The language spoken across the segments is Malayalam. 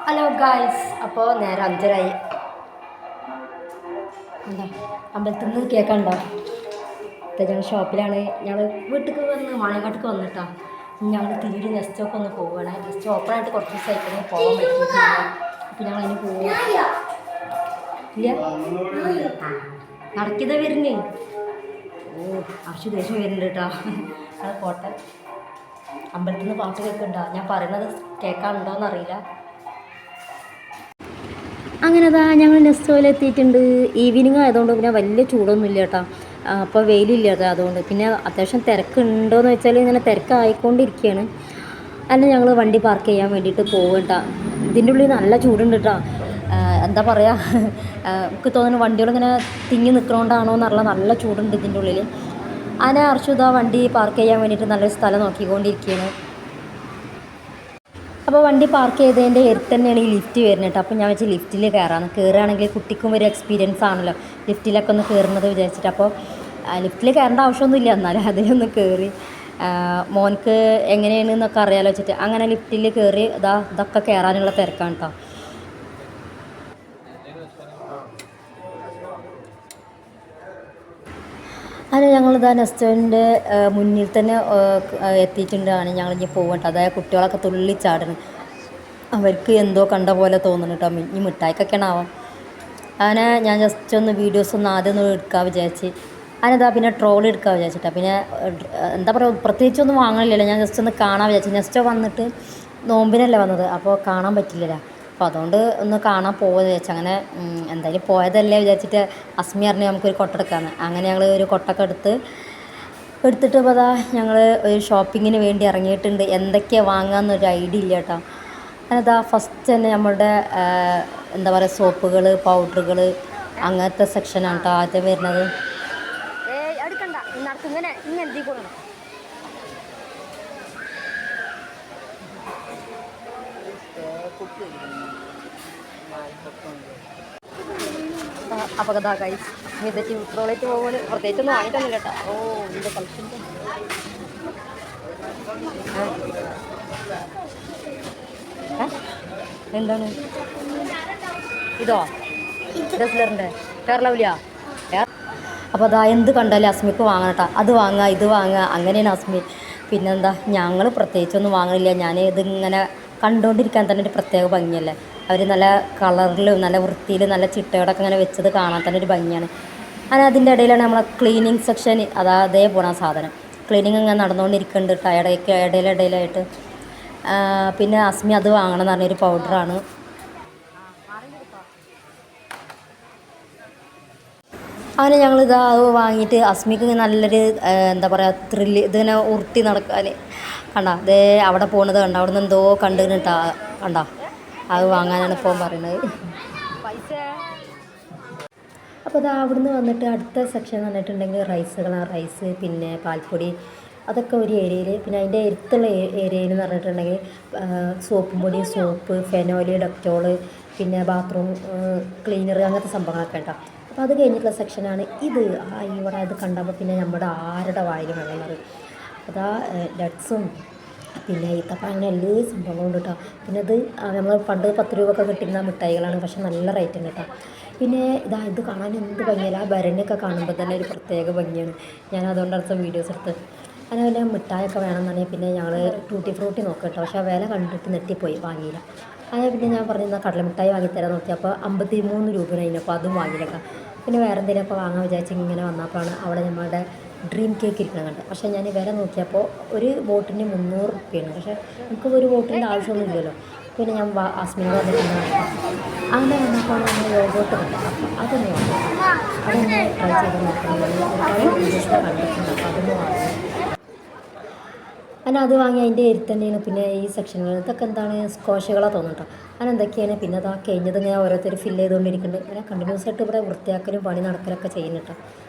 ഹലോ ഗായ്സ്, അപ്പോൾ നേരെ 5:30 എന്താ അമ്പലത്തിൽ നിന്ന് കേൾക്കണ്ടോ? ഞങ്ങൾ ഷോപ്പിലാണ്. ഞങ്ങൾ വീട്ടിലേക്ക് വന്ന് മാണങ്ങാട്ടിക്ക് വന്നിട്ടാ. ഞങ്ങൾ തിരികെ നെസ്റ്റൊക്കെ ഒന്ന് പോവുകയാണ്. നെസ്റ്റ് ഓപ്പണായിട്ട് കുറച്ച് ദിവസമായിട്ട് പോകാൻ പറ്റിയിട്ടില്ല. അപ്പോൾ ഞങ്ങൾ അതിന് പോവുക. ഇല്ല നടക്കിയതാ വരുന്നേ. ദേഷ്യം വരുന്നുണ്ട് കേട്ടോ. അത് പോട്ടെ. അമ്പലത്തിൽ നിന്ന് പാട്ട് കേൾക്കണ്ട. ഞാൻ പറയുന്നത് കേൾക്കാനുണ്ടോയെന്നറിയില്ല. അങ്ങനെ ഞങ്ങൾ നെസ്റ്റോയിൽ എത്തിയിട്ടുണ്ട്. ഈവനിങ് ആയതുകൊണ്ട് പിന്നെ വലിയ ചൂടൊന്നുമില്ല കേട്ടോ. അപ്പോൾ വെയിലില്ല അതുകൊണ്ട്. പിന്നെ അത്യാവശ്യം തിരക്കുണ്ടോയെന്ന് വെച്ചാൽ ഇങ്ങനെ തിരക്കായിക്കൊണ്ടിരിക്കുകയാണ്. അല്ല ഞങ്ങൾ വണ്ടി പാർക്ക് ചെയ്യാൻ വേണ്ടിയിട്ട് പോകും കേട്ടോ. ഇതിൻ്റെ ഉള്ളിൽ നല്ല ചൂടുണ്ട് കേട്ടോ. എന്താ പറയുക, എനിക്ക് തോന്നുന്നു വണ്ടികളിങ്ങനെ തിങ്ങി നിൽക്കണോണ്ടാണോ എന്നറിയില്ല, നല്ല ചൂടുണ്ട് ഇതിൻ്റെ ഉള്ളിൽ. അങ്ങനെ അർഷുദ വണ്ടി പാർക്ക് ചെയ്യാൻ വേണ്ടിയിട്ട് നല്ലൊരു സ്ഥലം നോക്കിക്കൊണ്ടിരിക്കുകയാണ്. അപ്പോൾ വണ്ടി പാർക്ക് ചെയ്തതിൻ്റെ അടുത്ത് തന്നെയാണ് ഈ ലിഫ്റ്റ് വരുന്നത് കേട്ടോ. അപ്പോൾ ഞാൻ വെച്ച് ലിഫ്റ്റിൽ കയറുകയാണെങ്കിൽ കുട്ടിക്കും ഒരു എക്സ്പീരിയൻസ് ആണല്ലോ ലിഫ്റ്റിലൊക്കെ ഒന്ന് കയറുന്നത് വിചാരിച്ചിട്ട്. അപ്പോൾ ലിഫ്റ്റിൽ കയറേണ്ട ആവശ്യമൊന്നുമില്ല, എന്നാലും അതിലൊന്ന് കയറി മോൻക്ക് എങ്ങനെയാണെന്നൊക്കെ അറിയാലോ വെച്ചിട്ട് അങ്ങനെ ലിഫ്റ്റിൽ കയറി ഇതൊക്കെ കയറാനുള്ള തിരക്കാണ് കേട്ടോ. അങ്ങനെ ഞങ്ങളിതാ നെസ്റ്റോൻ്റെ മുന്നിൽ തന്നെ എത്തിയിട്ടുണ്ടാണ്. ഞങ്ങളിനി പോകട്ടെ. അതായത് കുട്ടികളൊക്കെ തുള്ളിച്ചാടുന്നു. അവർക്ക് എന്തോ കണ്ട പോലെ തോന്നുന്നു കേട്ടോ. ഈ മിഠായിക്കൊക്കെയാണ് ആവാം. അങ്ങനെ ഞാൻ ജസ്റ്റ് ഒന്ന് വീഡിയോസ് ഒന്ന് ആദ്യം ഒന്ന് എടുക്കാൻ വിചാരിച്ച്. അതിനെന്താ പിന്നെ ട്രോളി എടുക്കാൻ വിചാരിച്ചിട്ടാണ്. പിന്നെ എന്താ പറയുക, പ്രത്യേകിച്ചൊന്നും വാങ്ങണില്ലല്ലോ. ഞാൻ ജസ്റ്റ് ഒന്ന് കാണാൻ വിചാരിച്ചു. നെസ്റ്റോ വന്നിട്ട് നോമ്പിനല്ലേ വന്നത്, അപ്പോൾ കാണാൻ പറ്റില്ലല്ലോ. അപ്പോൾ അതുകൊണ്ട് ഒന്ന് കാണാൻ പോകുമെന്ന് വിചാരിച്ചു. അങ്ങനെ എന്തായാലും പോയതല്ലേ വിചാരിച്ചിട്ട് അസ്മി അറിഞ്ഞ് നമുക്കൊരു കൊട്ട എടുക്കാമെന്ന്. അങ്ങനെ ഞങ്ങൾ ഒരു കൊട്ടൊക്കെ എടുത്തിട്ട് ഇപ്പോൾ ഞങ്ങൾ ഒരു ഷോപ്പിങ്ങിന് വേണ്ടി ഇറങ്ങിയിട്ടുണ്ട്. എന്തൊക്കെയാണ് വാങ്ങാമെന്നൊരു ഐഡിയ ഇല്ല കേട്ടോ. അതാ ഫസ്റ്റ് തന്നെ നമ്മളുടെ എന്താ പറയുക, സോപ്പുകൾ, പൗഡറുകൾ, അങ്ങനത്തെ സെക്ഷനാണ് കേട്ടോ ആദ്യം വരുന്നത്. അപ്പോൾ അതാ ഗൈസ്, ഇതെറ്റി ഉൾട്രോളേറ്റ് പോകുമ്പോൾ പ്രത്യേകിച്ചൊന്നും വാങ്ങിയിട്ടൊന്നുമില്ല കേട്ടോ. ഇതിൻ്റെ കളക്ഷൻ്റെ എന്താണ് ഇതോ ഡസ്ലറിൻ്റെ ഫെയർ ലവ്ലിയാ. അപ്പോൾ അതാ എന്ത് കണ്ടാലും അസ്മിക്ക് വാങ്ങണം കേട്ടോ. അത് വാങ്ങുക, ഇത് വാങ്ങുക, അങ്ങനെയാണ് അസ്മി. പിന്നെന്താ, ഞങ്ങൾ പ്രത്യേകിച്ചൊന്നും വാങ്ങണില്ല. ഞാൻ ഇതിങ്ങനെ കണ്ടുകൊണ്ടിരിക്കാൻ തന്നെ ഒരു പ്രത്യേക ഭംഗിയല്ലേ. അവർ നല്ല കളറിലും നല്ല വൃത്തിയിലും നല്ല ചിട്ടയോടൊക്കെ ഇങ്ങനെ വെച്ചത് കാണാൻ തന്നെ ഒരു ഭംഗിയാണ്. അങ്ങനെ അതിൻ്റെ ഇടയിലാണ് നമ്മളെ ക്ലീനിങ് സെക്ഷൻ. അതേ പോണ സാധനം ക്ലീനിങ് ഇങ്ങനെ നടന്നുകൊണ്ടിരിക്കുന്നുണ്ട് കേട്ടോ, ഇടയിലായിട്ട്. പിന്നെ അസ്മി അത് വാങ്ങണം എന്ന് പറഞ്ഞൊരു പൗഡറാണ്. അങ്ങനെ ഞങ്ങളിതാ അത് വാങ്ങിയിട്ട് അസ്മിക്ക് നല്ലൊരു എന്താ പറയുക ത്രില്ല്, ഇതിങ്ങനെ ഉരുട്ടി നടക്കാൻ കണ്ട. അതേ അവിടെ പോകുന്നത് കണ്ട, അവിടെ നിന്ന് എന്തോ കണ്ടു കേട്ടാ കണ്ട. അത് വാങ്ങാനാണ് ഇപ്പോൾ പറയുന്നത്. അപ്പോൾ അത് അവിടുന്ന് വന്നിട്ട് അടുത്ത സെക്ഷൻ എന്ന് പറഞ്ഞിട്ടുണ്ടെങ്കിൽ റൈസുകളാണ്. റൈസ്, പിന്നെ പാൽപ്പൊടി, അതൊക്കെ ഒരു ഏരിയയിൽ. പിന്നെ അതിൻ്റെ അടുത്തുള്ള ഏരിയയിൽ എന്ന് പറഞ്ഞിട്ടുണ്ടെങ്കിൽ സോപ്പും പൊടി, സോപ്പ്, ഫെനോല്, ഡെറ്റോള്, പിന്നെ ബാത്റൂം ക്ലീനർ, അങ്ങനത്തെ സംഭവങ്ങളൊക്കെ ഉണ്ടാവും. അപ്പോൾ അത് കഴിഞ്ഞിട്ടുള്ള സെക്ഷനാണ് ഇത്. ഇവിടെ അത് കണ്ടപ്പോൾ പിന്നെ നമ്മുടെ ആരുടെ വായിലും വെള്ളം കയറി. അതാ ഡട്സും പിന്നെ ഈത്തപ്പഴം, അങ്ങനെ എല്ലാ സംഭവങ്ങളും ഉണ്ട് കേട്ടോ. പിന്നെ അത് നമ്മൾ പണ്ട് 10 രൂപ ഒക്കെ കിട്ടുന്ന മിഠായികളാണ്, പക്ഷെ നല്ല റേറ്റ് ഉണ്ട് കേട്ടോ. പിന്നെ ഇത് കാണാൻ എന്ത് ഭംഗിയല്ല. ആ ഭരണിയൊക്കെ കാണുമ്പോൾ തന്നെ ഒരു പ്രത്യേക ഭംഗിയാണ്. ഞാൻ അതുകൊണ്ട് അടുത്ത വീഡിയോസ് എടുത്ത്. അതുപോലെ മിഠായിയൊക്കെ വേണമെന്നുണ്ടെങ്കിൽ പിന്നെ ഞങ്ങൾ ടൂട്ടി ഫ്രൂട്ടി നോക്കാം കേട്ടോ. പക്ഷേ വില കണ്ടിട്ട് നെട്ടിപ്പോയി, വാങ്ങിയില്ല. അങ്ങനെ പിന്നെ ഞാൻ പറഞ്ഞിരുന്ന കടലമിഠായി വാങ്ങിത്തരാൻ നോക്കിയപ്പോൾ 53 രൂപയായിരുന്നു. അപ്പോൾ അതും വാങ്ങിയില്ല. പിന്നെ വേറെ എന്തെങ്കിലുമൊക്കെ വാങ്ങാൻ വിചാരിച്ച് ഇങ്ങനെ വന്നപ്പോഴാണ് അവിടെ നമ്മളുടെ ഡ്രീം കേക്ക് ഇരിക്കുന്നത് കണ്ടത്. പക്ഷേ ഞാൻ വില നോക്കിയപ്പോൾ ഒരു ബോട്ടിന് 300 റുപ്യാണ്. പക്ഷേ നമുക്ക് ഒരു ബോട്ടിൻ്റെ ആവശ്യമൊന്നും ഇല്ലല്ലോ. പിന്നെ ഞാൻ അസ്മിനോട് വന്നിട്ടുണ്ട്. അങ്ങനെ വന്നപ്പോൾ നമ്മൾ യോഗോട്ട് കണ്ടു. അപ്പോൾ അതൊന്ന് വാങ്ങി, അതൊന്ന് ട്രൈ ചെയ്ത് നോക്കണം. ഒരുപാട് വീഡിയോസ് കണ്ടിട്ടുണ്ട്. അപ്പോൾ അതൊന്ന് വാങ്ങി. അങ്ങനെ അത് വാങ്ങി അതിൻ്റെ അടുത്ത് തന്നെയാണ് പിന്നെ ഈ സെക്ഷനുകൾ. ഇതൊക്കെ എന്താണ്, സ്കോഷുകളാണ് തോന്നുന്നു കേട്ടോ. അങ്ങനെ എന്തൊക്കെയാണ്. പിന്നെ അതാ കഴിഞ്ഞത് ഇങ്ങനെ ഓരോരുത്തർ ഫില്ല് ചെയ്തുകൊണ്ടിരിക്കുന്നുണ്ട്. അങ്ങനെ കണ്ടിന്യൂസ് ആയിട്ട് ഇവിടെ വൃത്തിയാക്കലും പണി നടക്കലൊക്കെ ചെയ്യുന്നു കേട്ടോ.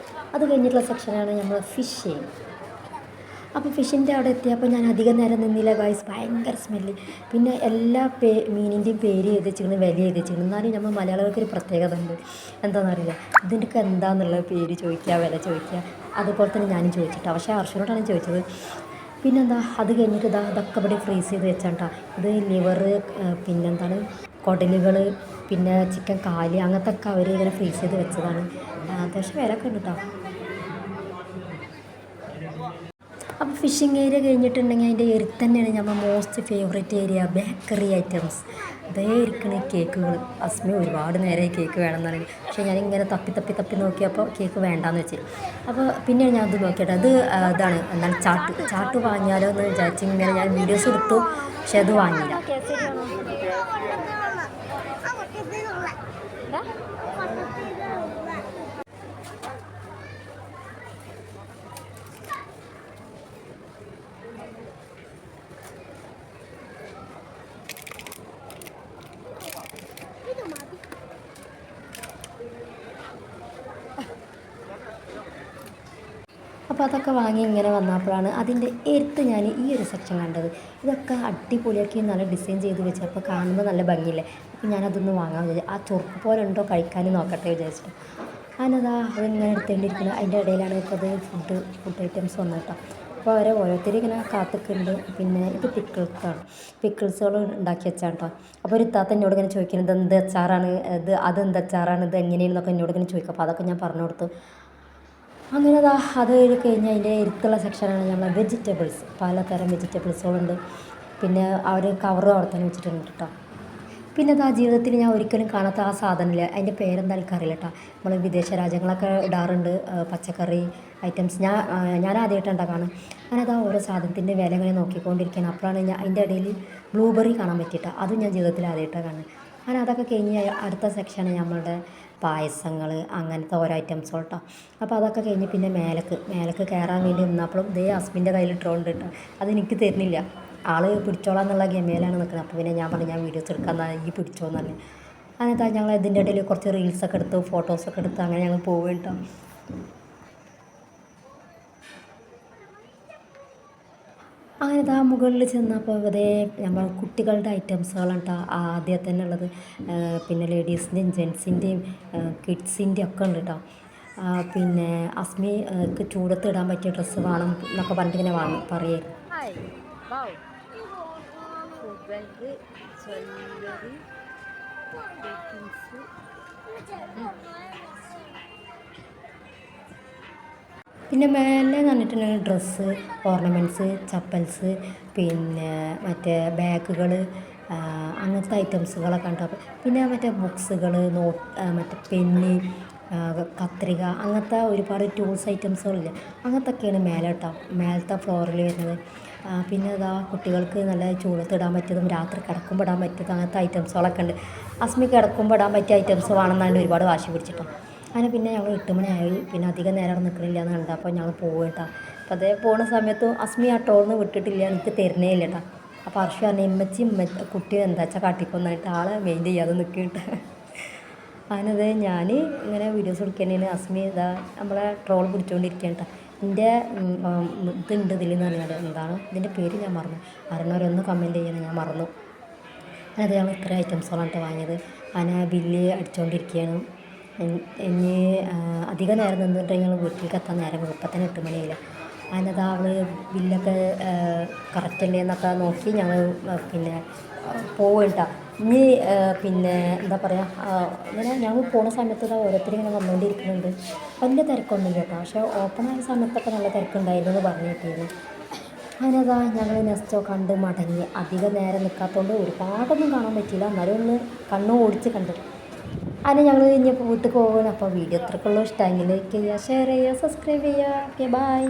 അത് കഴിഞ്ഞിട്ടുള്ള സെക്ഷനാണ് നമ്മൾ ഫിഷ്. അപ്പോൾ ഫിഷിൻ്റെ അവിടെ എത്തിയപ്പോൾ ഞാൻ അധികം നേരം നിന്നില്ല ഗായ്സ്. ഭയങ്കര സ്മെല്ല്. പിന്നെ എല്ലാ മീനിൻ്റെയും പേര് എഴുതി വെച്ചിരിക്കുന്നത്, വില എഴുതി വെച്ചിരിക്കുന്നത്. എന്നാലും നമ്മൾ മലയാളികൾക്കൊരു പ്രത്യേകത ഉണ്ട്, എന്താണെന്നറിയില്ല. ഇതിൻ്റെയൊക്കെ എന്താണെന്നുള്ള പേര് ചോദിക്കുക, വില ചോദിക്കുക. അതുപോലെ തന്നെ ഞാനും ചോദിച്ചിട്ടാണ്. പക്ഷേ അർഷനോടാണ് ചോദിച്ചത്. പിന്നെന്താ അത് കഴിഞ്ഞിട്ട് ഇതൊക്കെ ഇവിടെ ഫ്രീസ് ചെയ്ത് വെച്ചാൽ കേട്ടോ. ഇത് ലിവർ, പിന്നെന്താണ് കുടലുകൾ, പിന്നെ ചിക്കൻ കാല്, അങ്ങനത്തെ ഒക്കെ അവർ ഇങ്ങനെ ഫ്രീസ് ചെയ്ത് വെച്ചതാണ്. അത്യാവശ്യം വിലയൊക്കെ ഉണ്ട് കേട്ടോ. അപ്പോൾ ഫിഷിംഗ് ഏരിയ കഴിഞ്ഞിട്ടുണ്ടെങ്കിൽ അതിൻ്റെ എരുത്ത് തന്നെയാണ് നമ്മൾ most favourite area, bakery items. അതേ ഇരിക്കണ കേക്കുകൾ. അസ്മി ഒരുപാട് നേരമായി കേക്ക് വേണമെന്ന് പറയും. പക്ഷേ ഞാനിങ്ങനെ തപ്പി തപ്പി തപ്പി നോക്കിയപ്പോൾ കേക്ക് വേണ്ടാന്ന് വെച്ച്. അപ്പോൾ പിന്നെയാണ് ഞാൻ അത് നോക്കിയിട്ട് ഇതാണ് എന്താണ് ചാട്ട് വാങ്ങിയാലോ എന്ന് വിചാരിച്ച് ഇങ്ങനെ ഞാൻ വീഡിയോസ് എടുത്തു. പക്ഷെ അത് വാങ്ങിയില്ല. അപ്പോൾ അതൊക്കെ വാങ്ങി ഇങ്ങനെ വന്നപ്പോഴാണ് അതിൻ്റെ എരുത്ത് ഞാൻ ഈ ഒരു സെക്ഷൻ കണ്ടത്. ഇതൊക്കെ അടിപൊളിയാക്കി നല്ല ഡിസൈൻ ചെയ്ത് വെച്ചപ്പോൾ കാണുമ്പോൾ നല്ല ഭംഗിയില്ലേ. അപ്പോൾ ഞാനതൊന്ന് വാങ്ങാൻ വിചാരിച്ചു. ആ ചൊറുക്ക് പോലെ ഉണ്ടോ കഴിക്കാൻ നോക്കട്ടെ വിചാരിച്ചിട്ട് അതിനതാ അതിങ്ങനെ എടുത്തേണ്ടിയിരിക്കുന്നത്. അതിൻ്റെ ഇടയിലാണ് ഇപ്പോൾ അത് ഫുഡ് ഐറ്റംസ് വന്നു കേട്ടോ. അപ്പോൾ അവരെ ഓരോരുത്തർ ഇങ്ങനെ കാത്തിക്കുന്നുണ്ട്. പിന്നെ ഇത് പിക്കിൾസുകൾ ഉണ്ടാക്കി വെച്ചാൽ കേട്ടോ. അപ്പോൾ ഒരു ഇത്താത്ത എന്നോട് ഇങ്ങനെ ചോദിക്കുന്നത് എന്ത് അച്ചാറാണ് അതെന്ത് അച്ചാറാണ് ഇത് എങ്ങനെയാണെന്നൊക്കെ എന്നോട് ഇങ്ങനെ ചോദിക്കും. അപ്പോൾ അതൊക്കെ ഞാൻ പറഞ്ഞു കൊടുത്തു. അങ്ങനെ അത് കഴിഞ്ഞ് അതിൻ്റെ എരുത്തുള്ള സെക്ഷനാണ് നമ്മൾ വെജിറ്റബിൾസ്. പലതരം വെജിറ്റബിൾസുകളുണ്ട്. പിന്നെ അവർ കവറും അവിടെ തന്നെ വെച്ചിട്ടുണ്ട് കേട്ടോ. പിന്നെ അത് ആ ജീവിതത്തിൽ ഞാൻ ഒരിക്കലും കാണാത്ത ആ സാധനമില്ല, അതിൻ്റെ പേരെന്താ എനിക്കറിയില്ല കേട്ടോ. നമ്മൾ വിദേശ രാജ്യങ്ങളൊക്കെ ഇടാറുണ്ട് പച്ചക്കറി ഐറ്റംസ്. ഞാൻ ആദ്യമായിട്ട് ഉണ്ടാക്കാണ്. അങ്ങനെ ഓരോ സാധനത്തിൻ്റെ വില ഇങ്ങനെ നോക്കിക്കൊണ്ടിരിക്കുകയാണ്. അപ്പോഴാണ് ഞാൻ അതിൻ്റെ ഇടയിൽ ബ്ലൂബെറി കാണാൻ പറ്റിയിട്ട് അതും ഞാൻ ജീവിതത്തിൽ ആദ്യമായിട്ടാണ് കാണുന്നത്. അങ്ങനെ അതൊക്കെ കഴിഞ്ഞ് അടുത്ത സെക്ഷന് നമ്മളുടെ പായസങ്ങൾ, അങ്ങനത്തെ ഓരോ ഐറ്റംസ് കേട്ടോ. അപ്പോൾ അതൊക്കെ കഴിഞ്ഞ് പിന്നെ മേലേക്ക് കയറാൻ വേണ്ടി നിന്നപ്പോഴും ഇതേ ഹസ്ബൻഡിൻ്റെ കയ്യിൽ ഇട്ടുകൊണ്ട് കേട്ടോ. അതെനിക്ക് തരുന്നില്ല, ആൾ പിടിച്ചോളാം എന്നുള്ള ഗമയിലാണ് നിൽക്കുന്നത്. അപ്പോൾ പിന്നെ ഞാൻ പറഞ്ഞു ഞാൻ വീഡിയോസ് എടുക്കാൻ ഈ പിടിച്ചോന്ന് പറഞ്ഞു. അങ്ങനത്തെ ഞങ്ങൾ ഇതിൻ്റെ ഇടയിൽ കുറച്ച് റീൽസൊക്കെ എടുത്തു, ഫോട്ടോസൊക്കെ എടുത്ത് അങ്ങനെ ഞങ്ങൾ പോകും കേട്ടോ. അങ്ങനെ മുകളിൽ ചെന്നപ്പോൾ അതേ നമ്മൾ കുട്ടികളുടെ ഐറ്റംസുകളാണ് കേട്ടോ ആദ്യം തന്നെ ഉള്ളത്. പിന്നെ ലേഡീസിൻ്റെയും ജെൻസിൻ്റെയും കിഡ്സിൻ്റെയും ഒക്കെ ഉണ്ട് കേട്ടോ. പിന്നെ അസ്മിക്ക് ചൂടത്ത് ഇടാൻ പറ്റിയ ഡ്രസ്സ് വേണം എന്നൊക്കെ പറഞ്ഞിട്ട് ഇങ്ങനെ പറയുമായിരുന്നു. പിന്നെ മേലെ പറഞ്ഞിട്ടുണ്ടെങ്കിൽ ഡ്രസ്സ്, ഓർണമെൻറ്റ്സ്, ചപ്പൽസ്, പിന്നെ മറ്റേ ബാഗുകൾ, അങ്ങനത്തെ ഐറ്റംസുകളൊക്കെ ഉണ്ട്. പിന്നെ മറ്റേ ബുക്സുകൾ, മറ്റേ പെന്ന്, കത്രിക, അങ്ങനത്തെ ഒരുപാട് ടൂൾസ് ഐറ്റംസുകളില്ലേ, അങ്ങനത്തെ ഒക്കെയാണ് മേലത്തെ ഫ്ലോറിൽ വരുന്നത്. പിന്നെ കുട്ടികൾക്ക് നല്ല ചൂടത്ത് ഇടാൻ പറ്റിയതും രാത്രി കിടക്കുമ്പോൾ ഇടാൻ പറ്റിയതും അങ്ങനത്തെ ഐറ്റംസുകളൊക്കെ ഉണ്ട്. അസ്മി കിടക്കുമ്പോൾ ഇടാൻ പറ്റിയ ഐറ്റംസ് വേണമെന്നാണ് ഒരുപാട് വാശി പിടിച്ചിട്ടാണ്. അങ്ങനെ പിന്നെ ഞങ്ങൾ 8 മണിയായി. പിന്നെ അധികം നേരം അവിടെ നിൽക്കണില്ല എന്ന് കണ്ടു. അപ്പോൾ ഞങ്ങൾ പോകും കേട്ടോ. അപ്പോൾ അതേ പോകുന്ന സമയത്തും അസ്മി ആ ടോളിന്ന് വിട്ടിട്ടില്ല, എനിക്ക് തരുന്നേ ഇല്ല കേട്ടോ. അപ്പോൾ അർഷ പറഞ്ഞു ഇമ്മച്ചി കുട്ടി എന്താ വെച്ചാൽ കാട്ടിക്കൊന്നായിട്ട് ആളെ മെയിൻ ചെയ്യാതെ നിൽക്കുന്നുണ്ട്. അതിനത് ഞാൻ ഇങ്ങനെ വീഡിയോസ് എടുക്കുന്നതിന് അസ്മി നമ്മളെ ട്രോൾ പിടിച്ചുകൊണ്ടിരിക്കുകയാണ് കേട്ടോ. എൻ്റെ ഇതുണ്ട് ഇതിലെന്ന് പറഞ്ഞാൽ എന്താണ് ഇതിൻ്റെ പേര് ഞാൻ മറന്നു. അറിഞ്ഞവരൊന്ന് കമൻറ്റ് ചെയ്യണം, ഞാൻ മറന്നു. അത് ഞങ്ങൾ ഇത്ര ഐറ്റംസുകളാണ് കേട്ടോ വാങ്ങിയത്. അങ്ങനെ ബില്ല് അടിച്ചുകൊണ്ടിരിക്കുകയാണ്. ഇനി അധികം നേരം നിന്നിട്ടുണ്ടെങ്കിൽ ഞങ്ങൾ വീട്ടിലേക്ക് എത്താൻ നേരം ഇപ്പം തന്നെ 8 മണിയായില്ല. അതിനത് അവൾ ബില്ലൊക്കെ കറക്റ്റ് അല്ലേ എന്നൊക്കെ നോക്കി ഞങ്ങൾ പിന്നെ പോവുക. ഇനി പിന്നെ എന്താ പറയുക, ഇങ്ങനെ ഞങ്ങൾ പോകുന്ന സമയത്ത് ഓരോരുത്തരും ഇങ്ങനെ വന്നുകൊണ്ടിരിക്കുന്നുണ്ട്. വലിയ തിരക്കൊന്നുമില്ല കേട്ടോ. പക്ഷേ ഓപ്പണായ സമയത്തൊക്കെ നല്ല തിരക്കുണ്ടായിരുന്നു എന്ന് പറഞ്ഞിട്ടായിരുന്നു. അങ്ങനെ ഞങ്ങൾ നെക്സ്റ്റോ കണ്ട് മടങ്ങി. അധികം നേരം നിൽക്കാത്തതുകൊണ്ട് ഒരുപാടൊന്നും കാണാൻ പറ്റിയില്ല, എന്നാലും ഒന്ന് കണ്ണു ഓടിച്ച് കണ്ടു. അതിന് ഞങ്ങൾ ഇനിയിപ്പോൾ വീട്ടിൽ പോകണം. അപ്പോൾ വീഡിയോ എത്രക്കുള്ളൂ ഇഷ്ടമെങ്കിൽ ലൈക്ക് ചെയ്യുക, ഷെയർ ചെയ്യുക, സബ്സ്ക്രൈബ് ചെയ്യുക. Okay, by.